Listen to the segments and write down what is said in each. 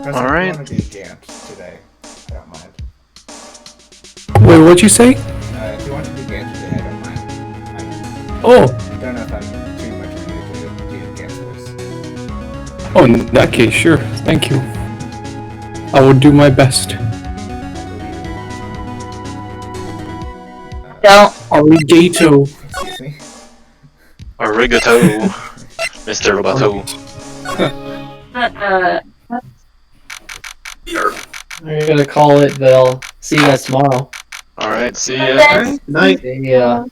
President, if you Alright. want to do Gant today, I don't mind. Wait, what'd you say? If you want to do Gant today, I don't mind. Oh, I don't know if I'm too much of you to do Gant voice. oh, in that case, sure. Thank you. I will do my best. I believe Don't. Arigato. Excuse me. Arigato, Mr. Roboto. We're gonna call it, but I'll see you guys tomorrow. Alright, see ya. Alright, Night. Yeah.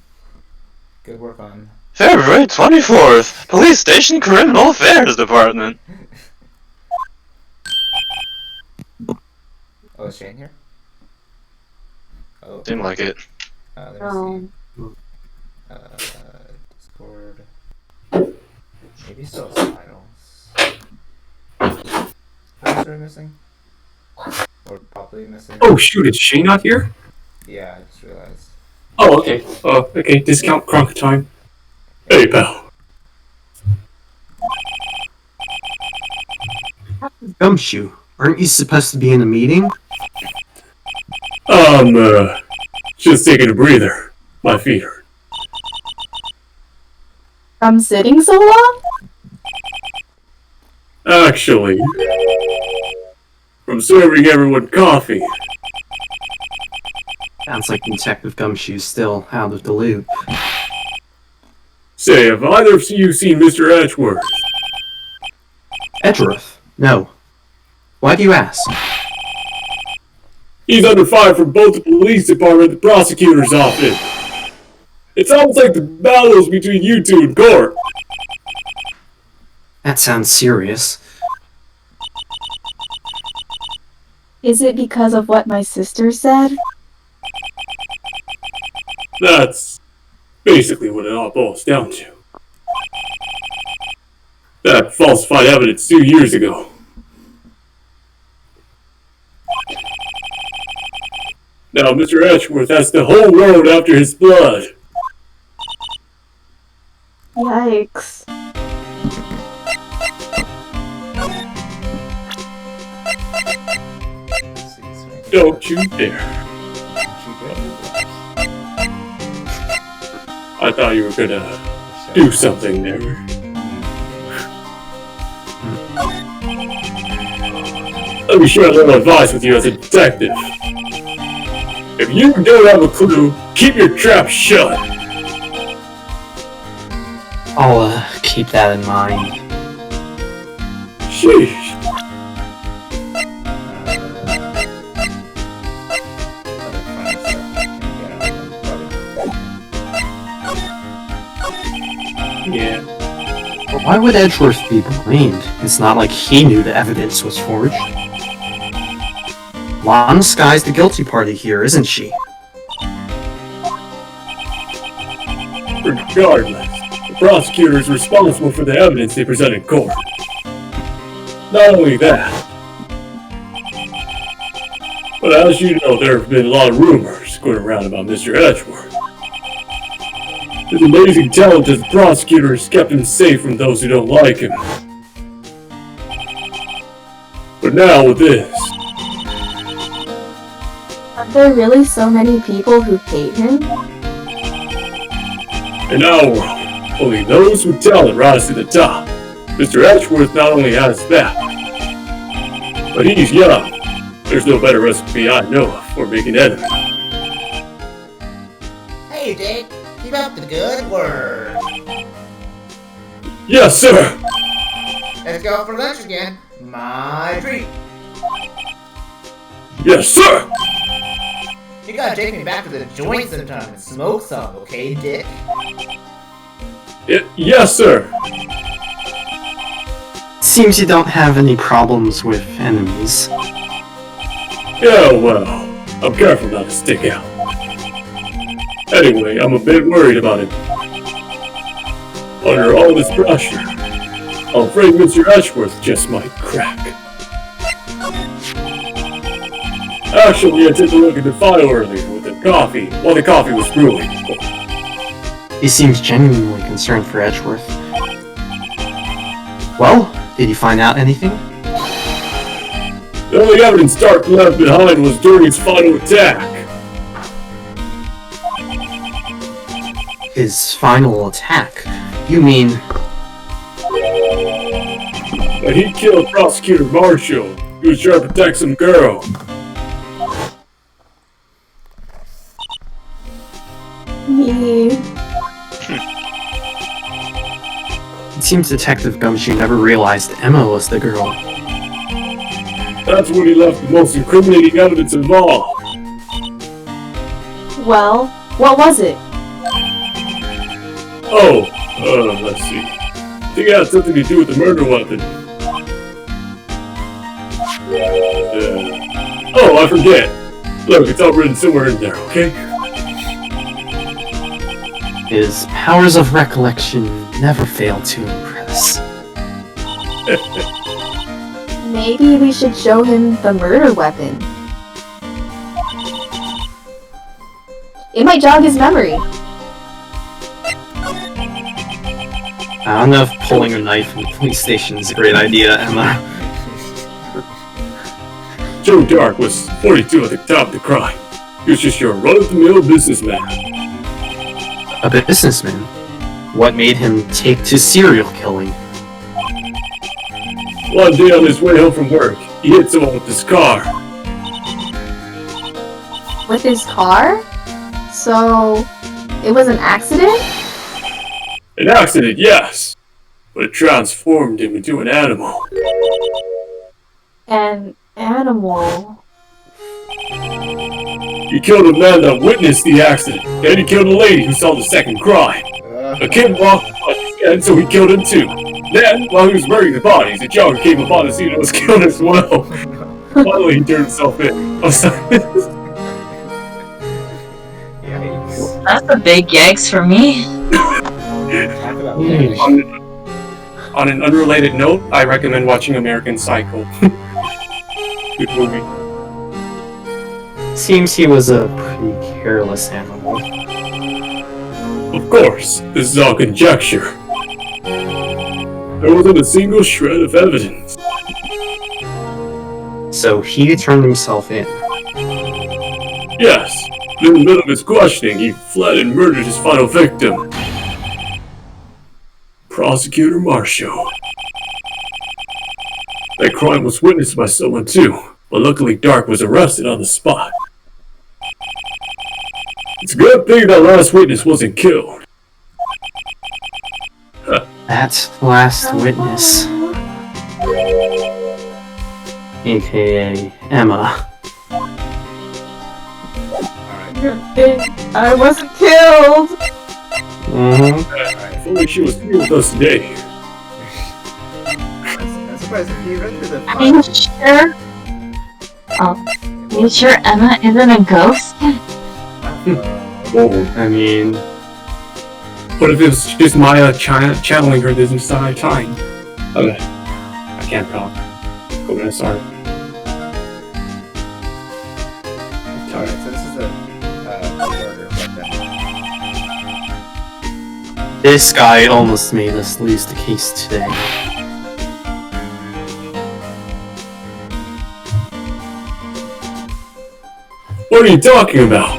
Good work on. February 24th, Police Station Criminal Affairs Department. Oh, is Shane here? Oh, Seemed like it. let me Oh. see. Discord. Maybe still finals. Who's really missing? Or probably missing? Oh shoot, is Shane not here? Yeah, I just realized. Oh, okay. Okay. Discount crunk time. Hey, pal. Gumshoe, aren't you supposed to be in a meeting? Just taking a breather. My feet hurt. From sitting so long? Actually, from serving everyone coffee. Sounds like Detective Gumshoe's still out of the loop. Say, have either of you seen Mr. Edgeworth? Edgeworth? No. Why do you ask? He's under fire from both the police department and the prosecutor's office. It's almost like the battles between you two in court. That sounds serious. Is it because of what my sister said? That's basically what it all boils down to. That falsified evidence 2 years ago. Now Mr. Edgeworth has the whole road after his blood. Yikes. Let's see, so I can- Don't you dare. I thought you were gonna do something there. Let me share a little advice with you as a detective. If you don't have a clue, keep your trap shut. I'll, keep that in mind. Sheesh. Other funny stuff I can get out of them, probably not. Yeah. But why would Edgeworth be blamed? It's not like he knew the evidence was forged. Lana Sky's the guilty party here, isn't she? Regardless, the prosecutor is responsible for the evidence they present in court. Not only that, but as you know, there have been a lot of rumors going around about Mr. Edgeworth. His amazing talent as a prosecutor has kept him safe from those who don't like him. But now with this, Are there really so many people who hate him? in our world, only those with talent rise to the top. Mr. Edgeworth not only has that, but he's young. There's no better recipe I know of for making enemies. Hey, Dick. Keep up the good work. Yes, sir! Let's go for lunch again. My treat. Yes, sir! You gotta take me back to the joint sometime and smoke some, okay, Dick? Yes, sir! Seems you don't have any problems with enemies. Yeah, well, I'm careful not to stick out. Anyway, I'm a bit worried about him. Under all this pressure, I'm afraid Mr. Edgeworth just might crack. Actually, I took a look at the file earlier with the coffee, while the coffee was brewing. He seems genuinely concerned for Edgeworth. Well, did you find out anything? The only evidence Dark left behind was during his final attack. His final attack? You mean... But he killed Prosecutor Marshall. He was trying to protect some girl. Me. It seems Detective Gumshoe never realized Emma was the girl. That's when he left the most incriminating evidence of all. Well, what was it? Oh, let's see. I think it had something to do with the murder weapon. Oh, I forget. Look, it's all written somewhere in there, okay? His powers of recollection never fail to impress. Maybe we should show him the murder weapon. It might jog his memory. I don't know if pulling a knife from the police station is a great idea, Emma. Joe Dark was 42 at the top of the crime. He was just your run-of-the-mill businessman. A businessman? What made him take to serial killing? One day on his way home from work, he hit someone with his car. With his car? So, it was an accident? An accident, yes, but it transformed him into an animal. An animal. He killed a man that witnessed the accident, and he killed a lady who saw the second crime. A kid walked on his head, so he killed him too. Then, while he was burying the bodies, a jogger came upon the scene and was killed as well. Finally, he turned himself in. I'm sorry. Yikes. That's a big yikes for me. Talk about vanishing. On an unrelated note, I recommend watching American Psycho. Good movie. Seems he was a pretty careless animal. Of course, this is all conjecture. There wasn't a single shred of evidence. So he turned himself in. Yes, in the middle of his questioning, he fled and murdered his final victim. Prosecutor Marshall. That crime was witnessed by someone too, but luckily Dark was arrested on the spot. It's a good thing that last witness wasn't killed. That last witness. AKA Emma. I wasn't killed! If only she was here with us today. I'm surprised if you read through the Are you sure? Oh, are you sure Emma isn't a ghost? Oh, I mean, What if it was just Maya channeling her this entire time? Okay. I can't talk. Oh, sorry. Alright, so this is a murder weapon. this guy almost made us lose the case today. what are you talking about?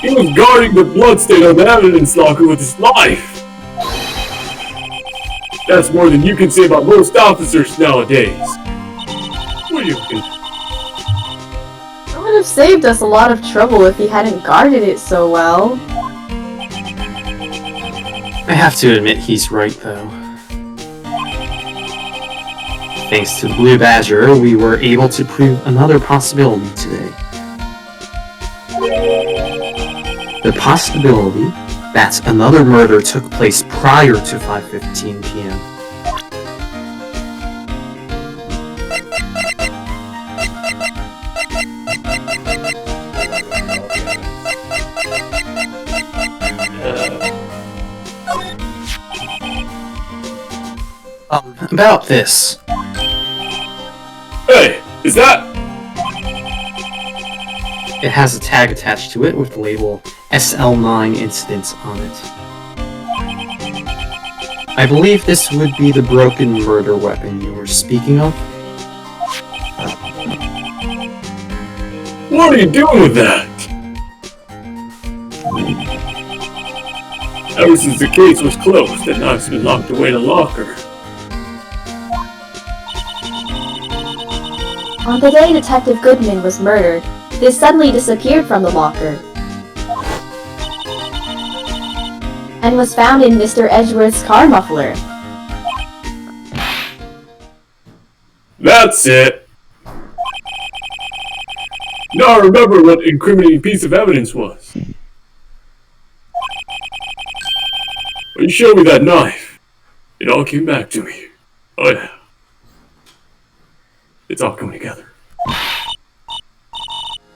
He was guarding the bloodstain on the evidence locker with his life. That's more than you can say about most officers nowadays. What are you? It would have saved us a lot of trouble if he hadn't guarded it so well. I have to admit he's right, though. Thanks to the Blue Badger, we were able to prove another possibility today. The possibility that another murder took place prior to 5:15 p.m. About this. Hey, is that? It has a tag attached to it with the label SL9 Incidents on it. I believe this would be the broken murder weapon you were speaking of. What are you doing with that? Ever since the case was closed, the knife's been locked away in a locker. On the day Detective Goodman was murdered, this suddenly disappeared from the locker and was found in Mr. Edgeworth's car muffler. That's it! Now I remember what incriminating piece of evidence was. When you showed me that knife, it all came back to me. Oh yeah. It's all coming together.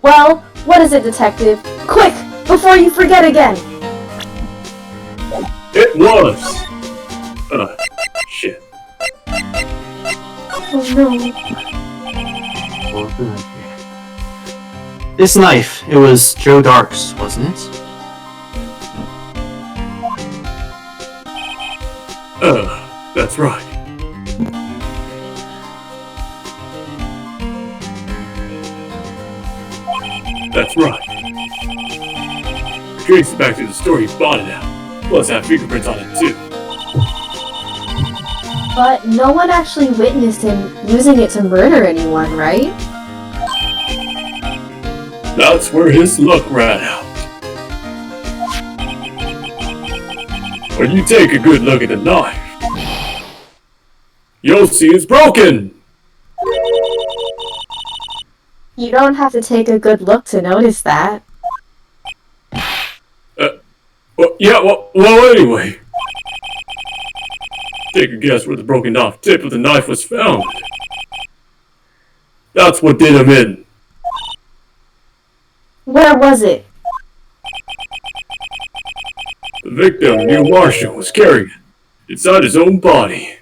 Well, what is it, Detective? Quick, before you forget again! It was! Shit. Oh no. This knife, it was Joe Dark's, wasn't it? That's right. That's right. Trace it back to the store you bought it at. Plus have fingerprints on it too. But no one actually witnessed him using it to murder anyone, right? That's where his luck ran out. When you take a good look at the knife, you'll see it's broken! You don't have to take a good look to notice that. Well, anyway. Take a guess where the broken off tip of the knife was found. That's what did him in. Where was it? The victim, Neil Marshall, was carrying it inside his own body.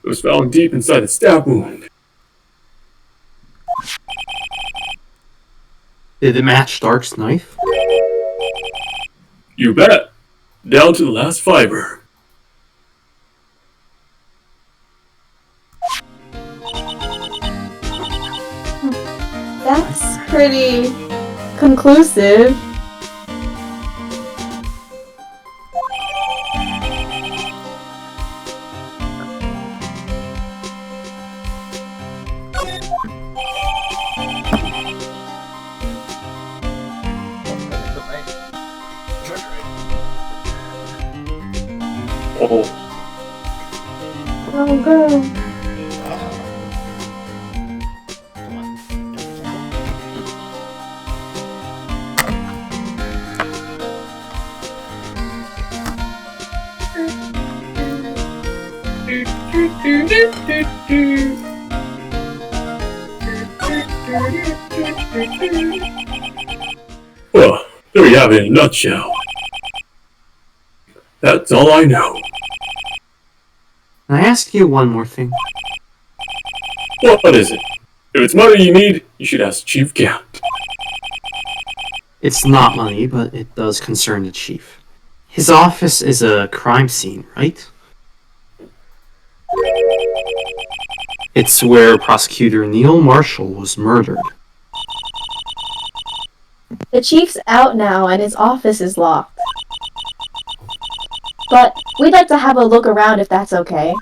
It was found deep inside the stab wound. Did it match Dark's knife? You bet. Down to the last fiber. That's pretty conclusive. Oh, Oh, girl. Come on. well, there you have it in a nutshell. That's all I know. Can I ask you one more thing? What is it? If it's money you need, you should ask Chief Count. It's not money, but it does concern the chief. His office is a crime scene, right? It's where prosecutor Neil Marshall was murdered. The chief's out now and his office is locked. But we'd like to have a look around if that's okay.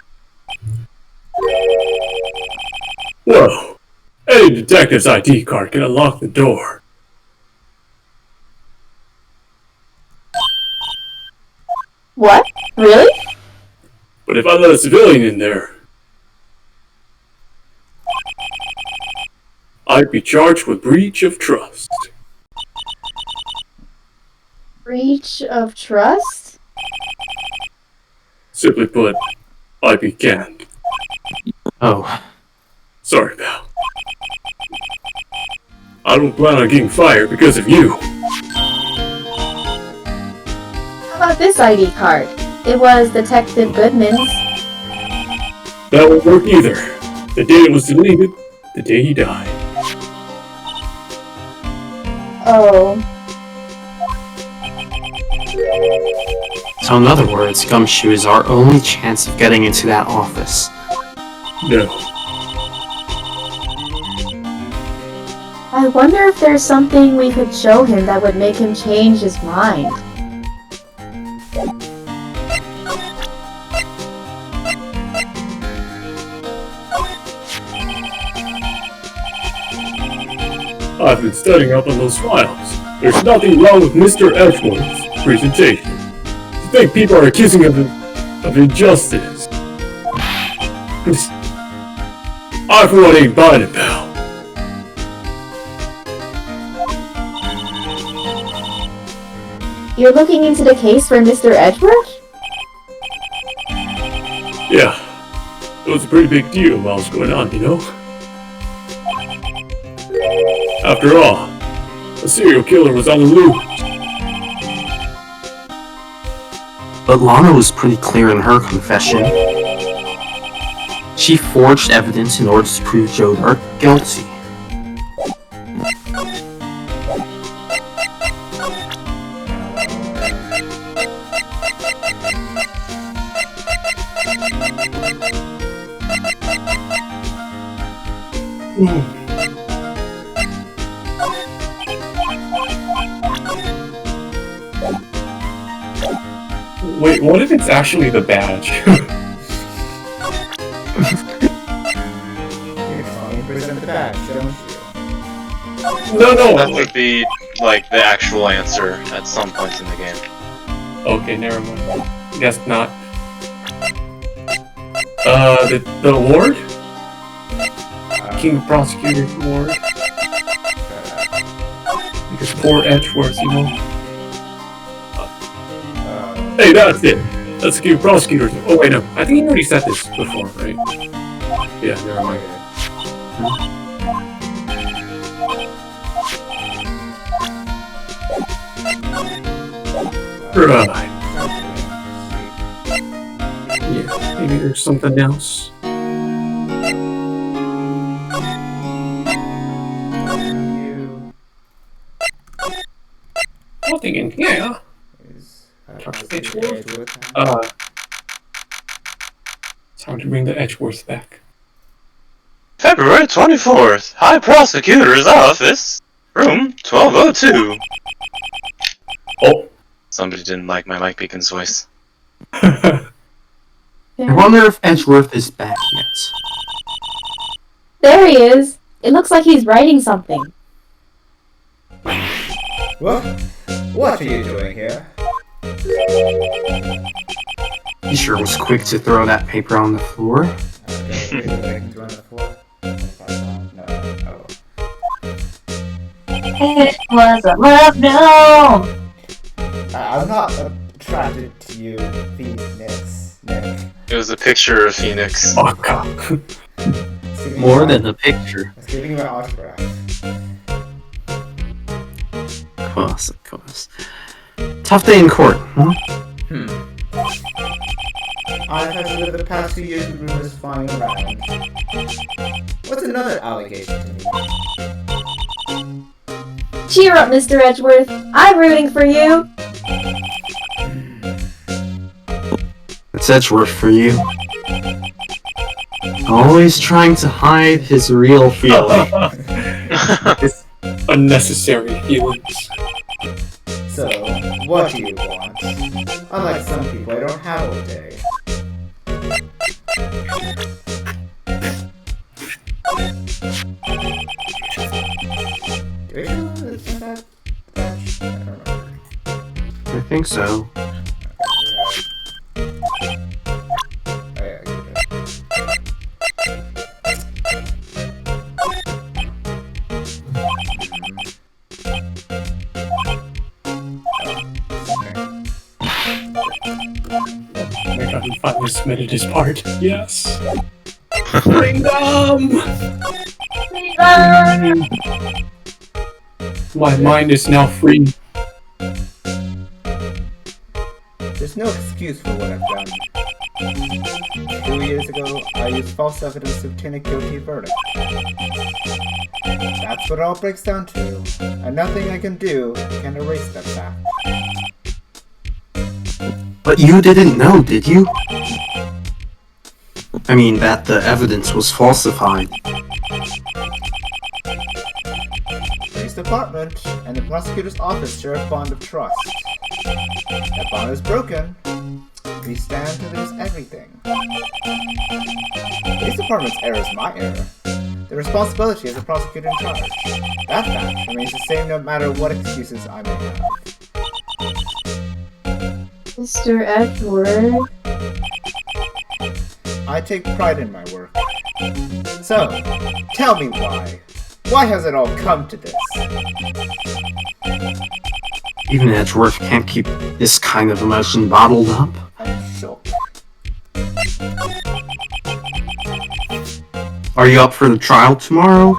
Well, any detective's ID card can unlock the door. What? Really? But if I let a civilian in there, I'd be charged with breach of trust. Breach of trust? Simply put, I'd be canned. Oh, Sorry, pal. I don't plan on getting fired because of you. How about this ID card? It was Detective Goodman's. That won't work either. The day it was deleted, the day he died. Oh. So in other words, Gumshoe is our only chance of getting into that office. No. I wonder if there's something we could show him that would make him change his mind. I've been studying up on those files. There's nothing wrong with Mr. Edgeworth's presentation. To think people are accusing him of injustice. I for one ain't buying it, pal. You're looking into the case for Mr. Edgeworth? Yeah. It was a pretty big deal while it was going on, you know? After all, a serial killer was on the loose. But Lana was pretty clear in her confession. She forged evidence in order to prove Joe Dirt guilty. Wait, what if it's actually the badge? You finally present the badge, don't you? No. That would be, like, the actual answer at some point in the game. Okay, never mind. Guess not. The award? King of Prosecutors Award. Because poor Edgeworth, you know. Hey, that's it. That's the King of Prosecutors. Oh, wait, no. I think you already said this before, right? Yeah, never mind. Right. Yeah, maybe there's something else. Nothing in here. Time to bring the Edgeworth back. February 24th, High Prosecutor's Office, room 1202. Oh. Somebody didn't like my Mike Beacon's voice. I wonder if Edgeworth is back yet. There he is! It looks like he's writing something. What are you doing here? He sure was quick to throw that paper on the floor. It was a love note! I'm not attracted to you, Phoenix, Nick. It was a picture of Phoenix. Fuck up. More than a picture. I was giving you my autograph. Of course. Tough day in court, huh? I've had to live the past 2 years with rumors flying around. What's another allegation to me? Cheer up, Mr. Edgeworth. I'm rooting for you. It's Edgeworth for you. Always trying to hide his real feeling. It's unnecessary feelings. So, what do you want? Unlike some people, I don't have all day. I think so. Oh my god, he finally submitted his part. Yes. Freedom! My mind is now free. There's no excuse for what I've done. 2 years ago, I used false evidence to obtain a guilty verdict. That's what it all breaks down to, and nothing I can do can erase that fact. But you didn't know, did you? I mean, that the evidence was falsified. Police department and the prosecutor's office share a bond of trust. That bond is broken. We stand to lose everything. Police department's error is my error. The responsibility is the prosecutor in charge. That fact remains the same no matter what excuses I may have. Mr. Edward. I take pride in my work. So, tell me why. Why has it all come to this? Even Edgeworth can't keep this kind of emotion bottled up. I'm shocked. Are you up for the trial tomorrow?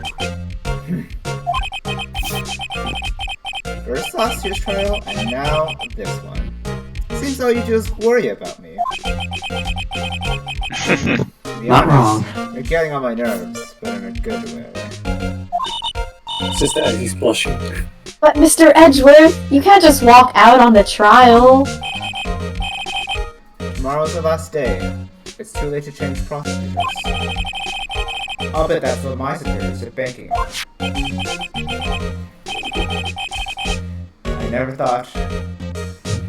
First last year's trial, and now this one. Seems all you do is worry about me. To be Not honest, wrong. You're getting on my nerves, but in a good way. It's just that he's blushing. But Mr. Edgeworth, you can't just walk out on the trial. Tomorrow's the last day. It's too late to change prosecutors. I'll bet that's what my superiors are banking on. I never thought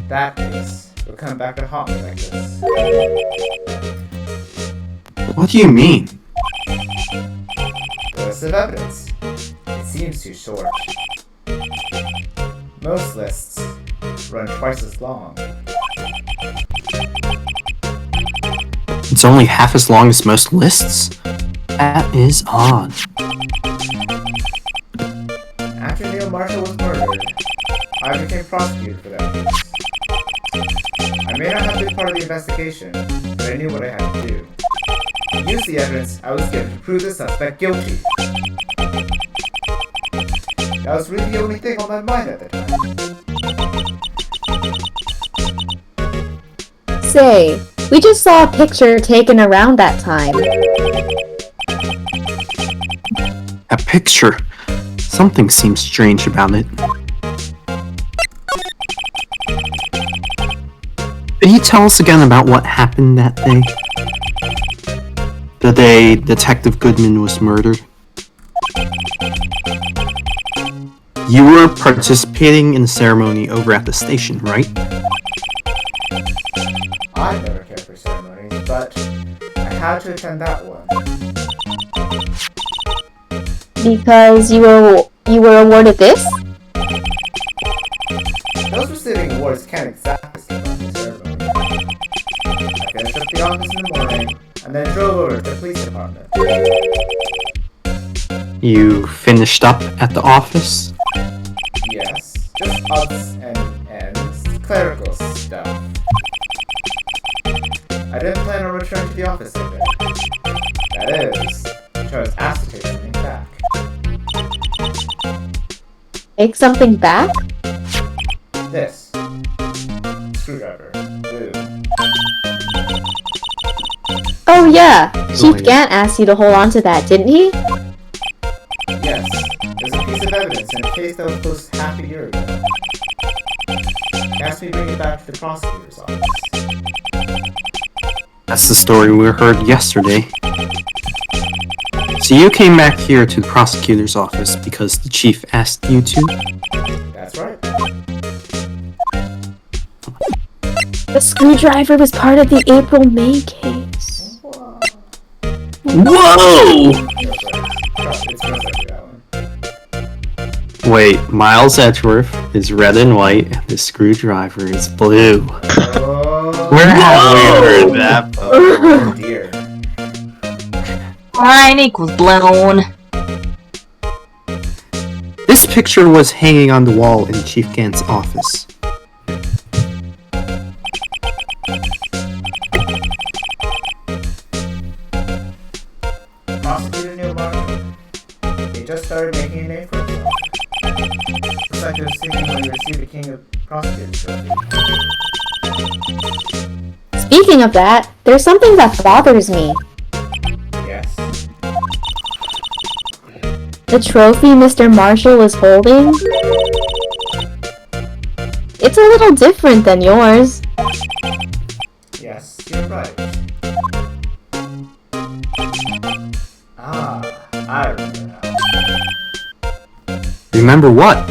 that case would come back to haunt me like this. What do you mean? The list of evidence. It seems too short. Most lists run twice as long. It's only half as long as most lists? That is odd. After Neil Marshall was murdered, I became prosecutor for that case. I may not have been part of the investigation, but I knew what I had to do. Use the evidence I was given to prove the suspect guilty. That was really the only thing on my mind at the time. Say, we just saw a picture taken around that time. A picture. Something seems strange about it. Could you tell us again about what happened that day? The day Detective Goodman was murdered? You were participating in the ceremony over at the station, right? I never cared for ceremonies, but I had to attend that one. Because you were awarded this? Those receiving awards can't exactly skip on the ceremony. I finished up the office in the morning, and then drove over to the police department. You finished up at the office? Yes, just odds and ends, clerical stuff. I didn't plan on returning to the office today. That is, until I was asked to take something back. Take something back? This. Screwdriver. Blue. Oh yeah, Chief Wait. Gant asked you to hold on to that, didn't he? Yes, there's a piece of evidence in a case that was closed half a year ago. He asked me to bring it back to the prosecutor's office. That's the story we heard yesterday. So you came back here to the prosecutor's office because the chief asked you to? That's right. The screwdriver was part of the April-May case. Whoa! It's like that one. Wait, Miles Edgeworth is red and white, and the screwdriver is blue. Oh, Where have we heard that before? oh dear. Fine equals blown. This picture was hanging on the wall in Chief Gant's office. Prosecutor Neil Marshall. He just started making a name for himself. It's like they're singing when you receive the King of Prosecutors trophy. Speaking of that, there's something that bothers me. Yes. The trophy Mr. Marshall was holding? It's a little different than yours. Teacher Wright. Ah, I remember now. Remember what?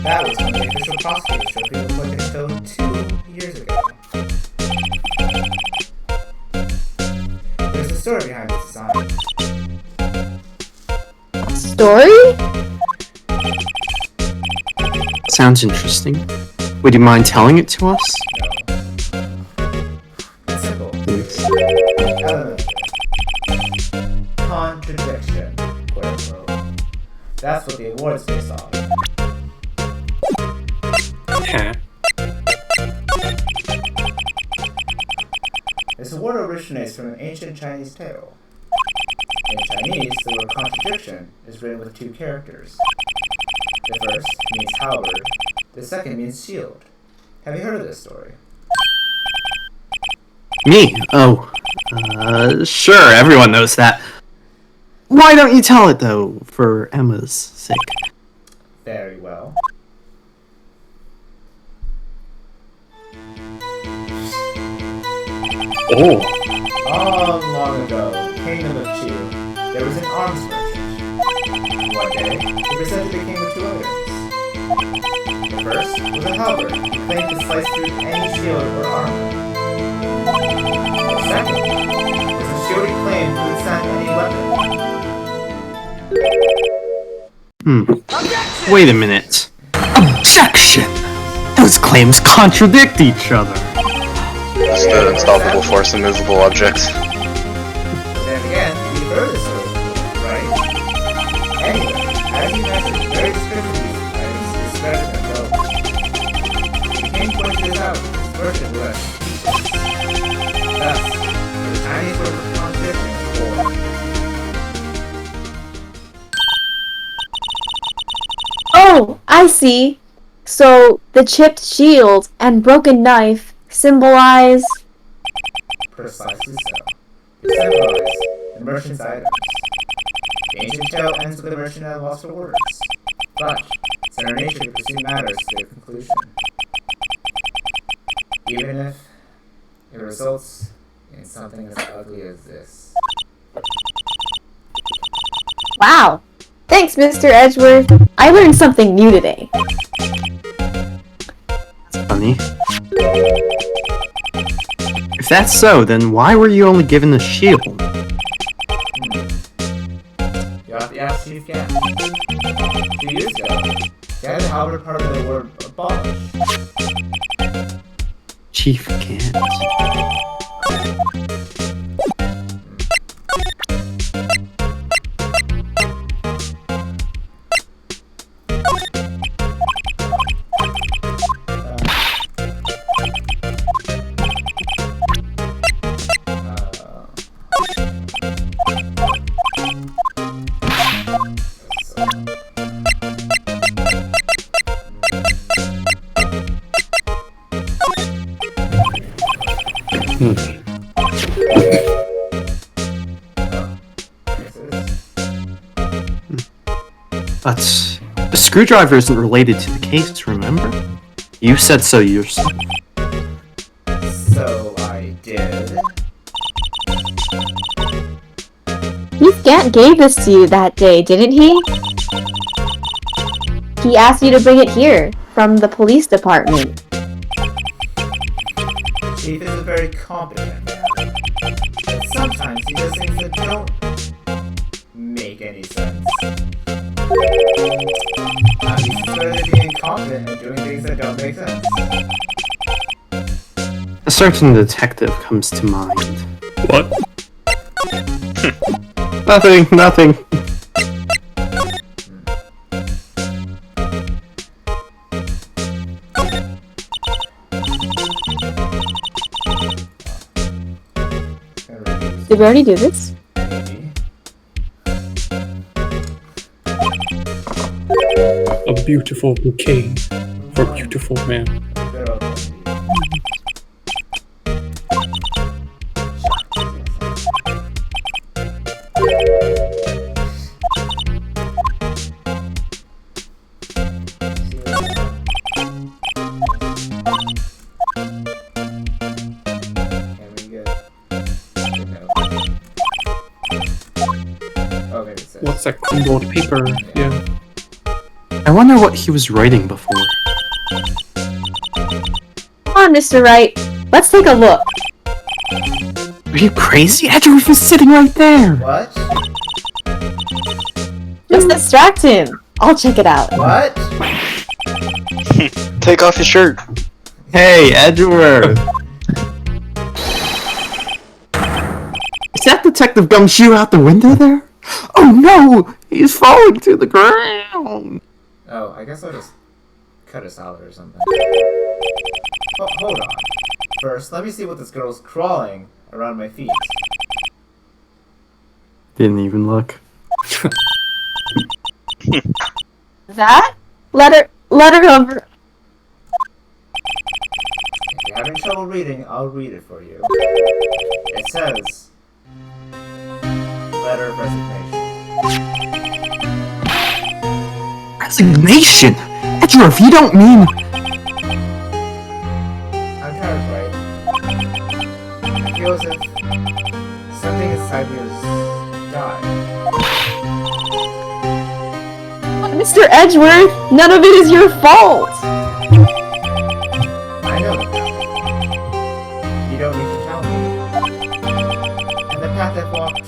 That was when the official prosecutor showed people put his toe 2 years ago. There's a story behind this design. Story? Sounds interesting. Would you mind telling it to us? No. It's simple. Please. Elementary. Contradiction, quote unquote. That's what the award's based on. Huh? This award originates from an ancient Chinese tale. In Chinese, the word contradiction is written with 2 characters. The first means halberd, the second means shield. Have you heard of this story? Me? Oh. Sure, everyone knows that. Why don't you tell it, though, for Emma's sake? Very well. Oh. Long ago, Kingdom of Chu, there was an arms merchant. One day, he presented the king with 2 items. The first was a halberd, who claimed to slice through any shield or armor. The second was a shield he claimed to withstand any weapon. Wait a minute. Objection! Those claims contradict each other. It's the unstoppable force of movable objects. Then again, you've heard this story before, right? Anyway, as you mentioned, very descriptive items described them both. The king pointed this out, his merchant was thus, the Chinese word for contradiction is war. Oh, I see. So the chipped shield and broken knife symbolize. Precisely so. They symbolize the merchant's items. The ancient tale ends with the merchant at a loss for words, but it's in our nature to pursue matters to their conclusion, even if it results in something as ugly as this. Wow. Thanks, Mr. Edgeworth. I learned something new today. That's funny. If that's so, then why were you only given the shield? You have to ask Chief Gant. 2 years ago, Gant and Halberd part of the word abolish. Chief can't. But the screwdriver isn't related to the case, remember? You said so yourself. So I did. Chief Gant gave this to you that day, didn't he? He asked you to bring it here, from the police department. Chief is a very competent man, but sometimes he does things that don't make any sense. At least it's better than being incompetent and doing things that don't make sense. A certain detective comes to mind. What? Nothing. Did we already do this? Maybe. A beautiful bouquet for a beautiful man. Good old lady. It's like crumbled paper. Yeah. I wonder what he was writing before. Come on, Mr. Wright. Let's take a look. Are you crazy? Edgeworth was sitting right there! What? Just distract him. I'll check it out. What? Take off your shirt. Hey, Edgeworth! Is that Detective Gumshoe out the window there? Oh no! He's falling to the ground! Oh, I guess I'll just cut a salad or something. Oh, hold on. First, let me see what this girl's crawling around my feet. Didn't even look. That? Let her over. If you're having trouble reading, I'll read it for you. It says, letter of resignation. Resignation? Edgeworth, you don't mean... I'm tired, right? I feel as if something inside me has died. Mr. Edgeworth, none of it is your fault. I know that. You don't need to tell me. And the path I've walked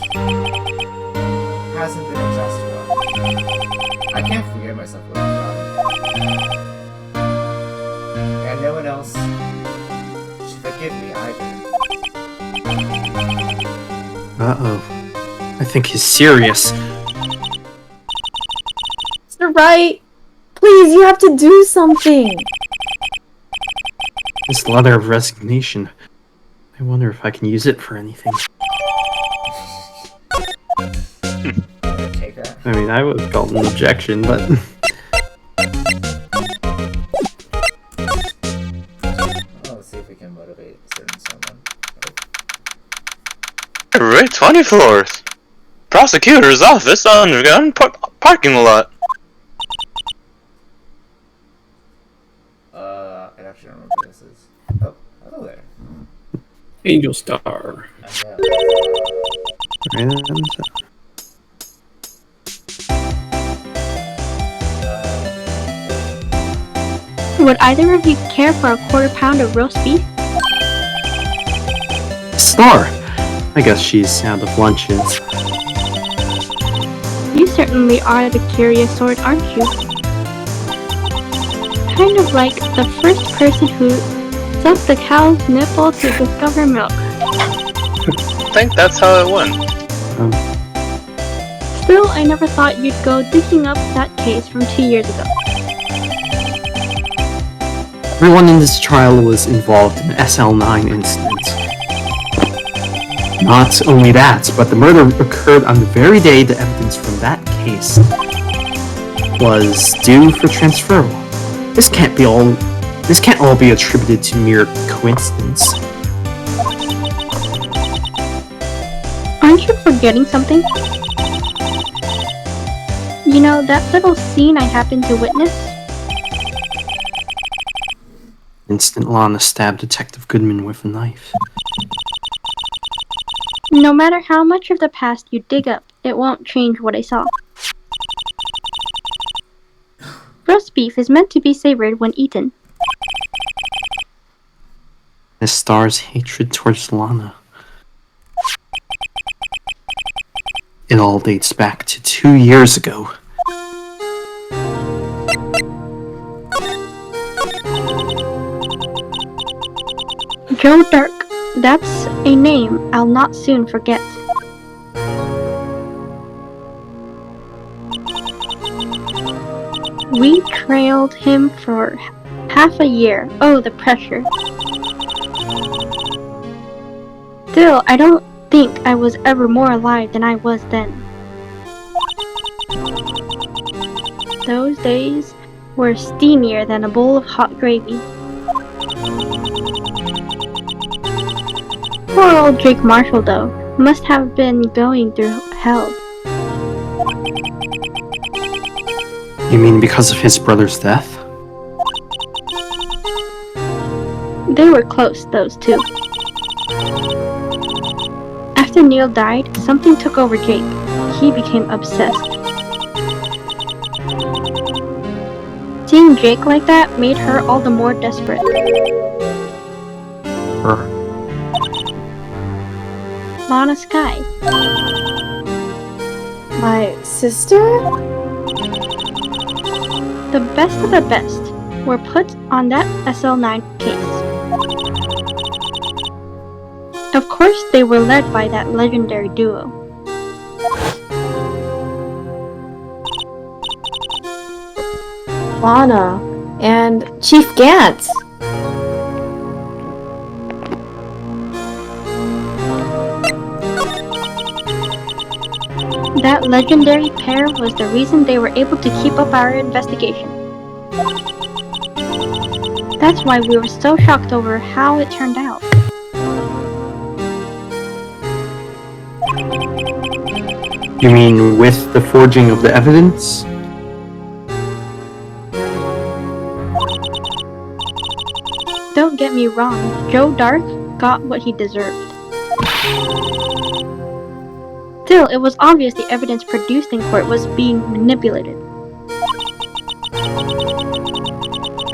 hasn't been a just one. I can't forgive myself what I've done. And no one else should forgive me either. Uh-oh. I think he's serious. Mr. Wright, please, you have to do something. This letter of resignation. I wonder if I can use it for anything. Take that. I mean, I would have called an objection, but... Oh, let's see if we can motivate certain someone. Right, 24th. Prosecutor's office underground parking lot. I actually don't remember what this is. Oh, hello there. Angel Star. I know. Would either of you care for a quarter-pound of roast beef? Star! I guess she's out of lunches. You certainly are the curious sort, aren't you? Kind of like the first person who sucked the cow's nipple to discover milk. I think that's how it went. Still, I never thought you'd go digging up that case from 2 years ago. Everyone in this trial was involved in the SL9 incident. Not only that, but the murder occurred on the very day the evidence from that case was due for transferal. This can't all be attributed to mere coincidence. Aren't you forgetting something? You know, that little scene I happened to witness? Instant Lana stabbed Detective Goodman with a knife. No matter how much of the past you dig up, it won't change what I saw. Roast beef is meant to be savored when eaten. Miss Star's hatred towards Lana. It all dates back to 2 years ago. Joe Dirk. That's a name I'll not soon forget. We trailed him for half a year. Oh, the pressure. Still, I don't think I was ever more alive than I was then. Those days were steamier than a bowl of hot gravy. Poor old Drake Marshall, though, must have been going through hell. You mean because of his brother's death? They were close, those two. After Neil died, something took over Jake. He became obsessed. Seeing Jake like that made her all the more desperate. Lana Sky. My sister? The best of the best were put on that SL9 case. Of course, they were led by that legendary duo. Lana and Chief Gant. That legendary pair was the reason they were able to keep up our investigation. That's why we were so shocked over how it turned out. You mean with the forging of the evidence? Don't get me wrong, Joe Dark got what he deserved. Still, it was obvious the evidence produced in court was being manipulated.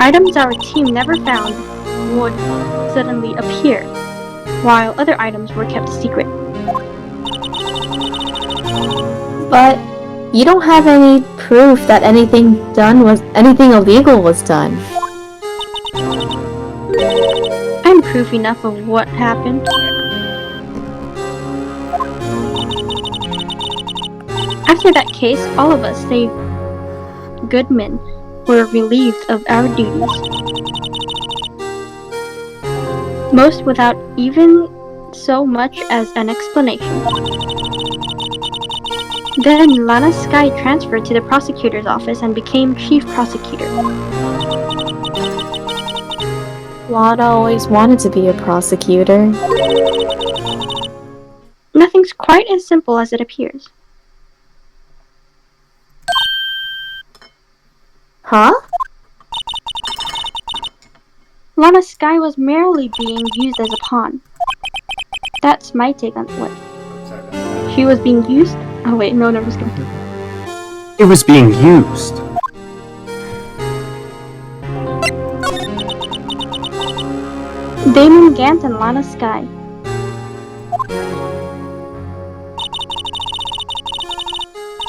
Items our team never found would suddenly appear, while other items were kept secret. But you don't have any proof that anything illegal was done. I'm proof enough of what happened. After that case, all of us, save Goodman, were relieved of our duties. Most without even so much as an explanation. Then Lana Sky transferred to the prosecutor's office and became chief prosecutor. Lana always wanted to be a prosecutor. Nothing's quite as simple as it appears. Huh? Lana Sky was merely being used as a pawn. That's my take on what. She was being used? Oh wait, no, I'm just kidding. It was being used. Damon Gant and Lana Sky.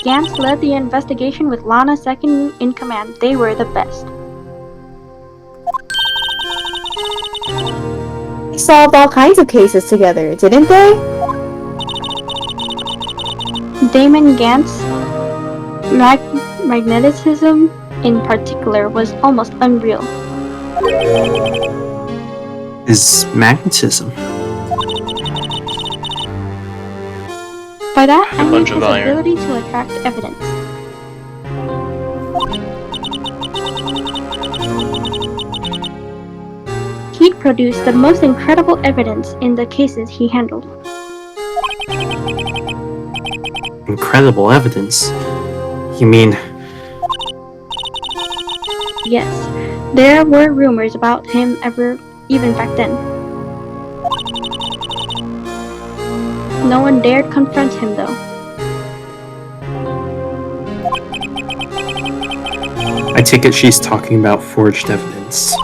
Gant led the investigation with Lana second in command. They were the best. They solved all kinds of cases together, didn't they? Damon Gant's magnetism in particular was almost unreal. Is magnetism. By that, I mean bunch his of iron. ability to attract evidence. He'd produced the most incredible evidence in the cases he handled. Incredible evidence? You mean... Yes, there were rumors about him even back then. No one dared confront him though. I take it she's talking about forged evidence.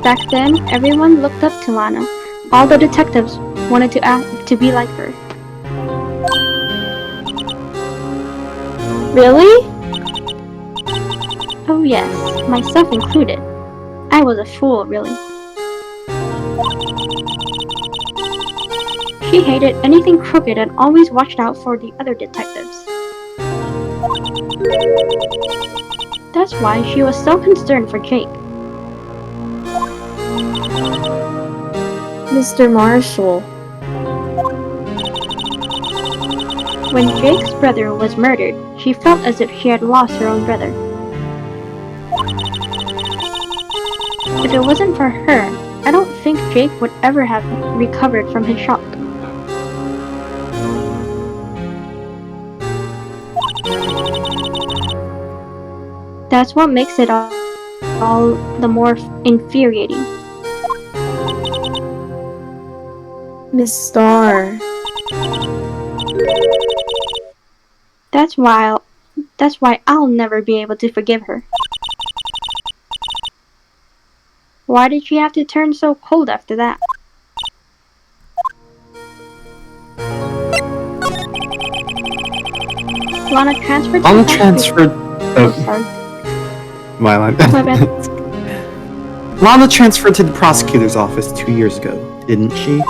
Back then, everyone looked up to Lana. All the detectives wanted to be like her. Really? Oh yes, myself included. I was a fool, really. She hated anything crooked and always watched out for the other detectives. That's why she was so concerned for Jake. Mr. Marshall. When Jake's brother was murdered, she felt as if she had lost her own brother. If it wasn't for her, I don't think Jake would ever have recovered from his shock. That's what makes it all the more infuriating. Miss Starr. That's That's why I'll never be able to forgive her. Why did she have to turn so cold after that? Lana transferred to Lana the transferred. Oh, Oh, sorry. my line. My bad. Lana transferred to the prosecutor's office 2 years ago, didn't she?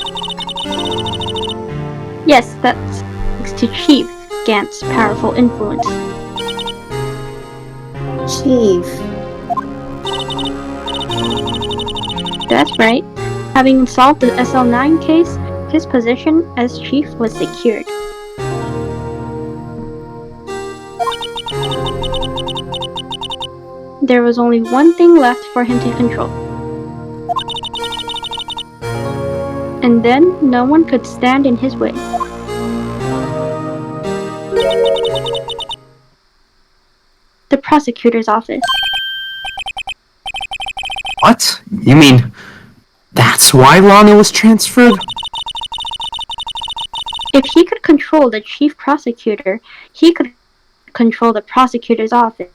Yes, that's thanks to Chief Gant's powerful influence. Chief. That's right. Having solved the SL9 case, his position as chief was secured. There was only one thing left for him to control. And then no one could stand in his way. The prosecutor's office. What? You mean that's why Lana was transferred? If he could control the chief prosecutor, he could control the prosecutor's office.